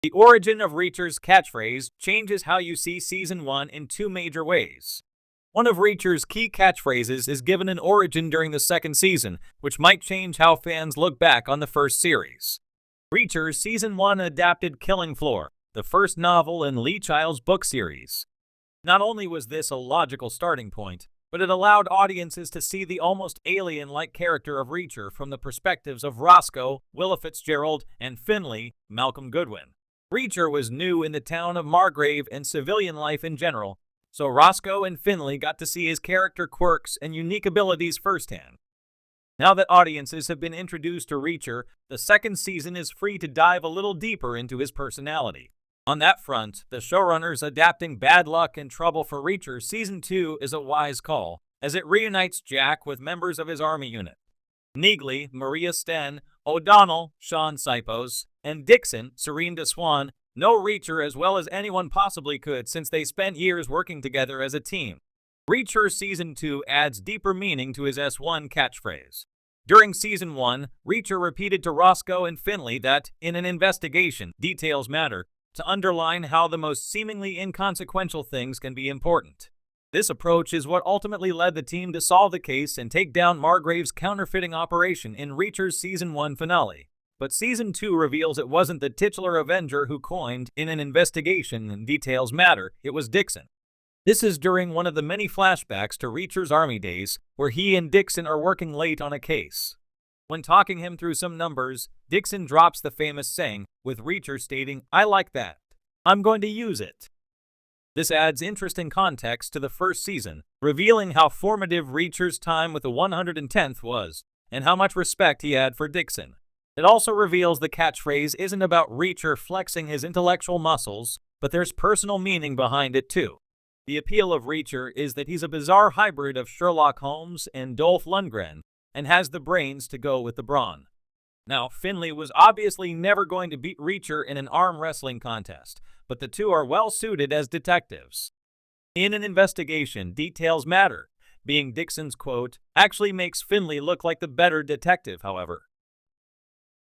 The origin of Reacher's catchphrase changes how you see Season 1 in two major ways. One of Reacher's key catchphrases is given an origin during the second season, which might change how fans look back on the first series. Reacher's Season 1 adapted Killing Floor, the first novel in Lee Child's book series. Not only was this a logical starting point, but it allowed audiences to see the almost alien-like character of Reacher from the perspectives of Roscoe, Willa Fitzgerald, and Finley, Malcolm Goodwin. Reacher was new in the town of Margrave and civilian life in general, so Roscoe and Finley got to see his character quirks and unique abilities firsthand. Now that audiences have been introduced to Reacher, the second season is free to dive a little deeper into his personality. On that front, the showrunners adapting Bad Luck and Trouble for Reacher Season 2 is a wise call, as it reunites Jack with members of his army unit. Neagley, Maria Sten, O'Donnell, Sean Sipos, and Dixon, Serene DeSwan, know Reacher as well as anyone possibly could since they spent years working together as a team. Reacher Season 2 adds deeper meaning to his S1 catchphrase. During Season 1, Reacher repeated to Roscoe and Finley that, in an investigation, details matter, to underline how the most seemingly inconsequential things can be important. This approach is what ultimately led the team to solve the case and take down Margrave's counterfeiting operation in Reacher's Season 1 finale. But Season 2 reveals it wasn't the titular Avenger who coined, in an investigation and details matter, it was Dixon. This is during one of the many flashbacks to Reacher's army days, where he and Dixon are working late on a case. When talking him through some numbers, Dixon drops the famous saying, with Reacher stating, "I like that. I'm going to use it." This adds interesting context to the first season, revealing how formative Reacher's time with the 110th was, and how much respect he had for Dixon. It also reveals the catchphrase isn't about Reacher flexing his intellectual muscles, but there's personal meaning behind it too. The appeal of Reacher is that he's a bizarre hybrid of Sherlock Holmes and Dolph Lundgren, and has the brains to go with the brawn. Now, Finley was obviously never going to beat Reacher in an arm wrestling contest, but the two are well suited as detectives. In an investigation, details matter. Being Dixon's quote actually makes Finley look like the better detective, however.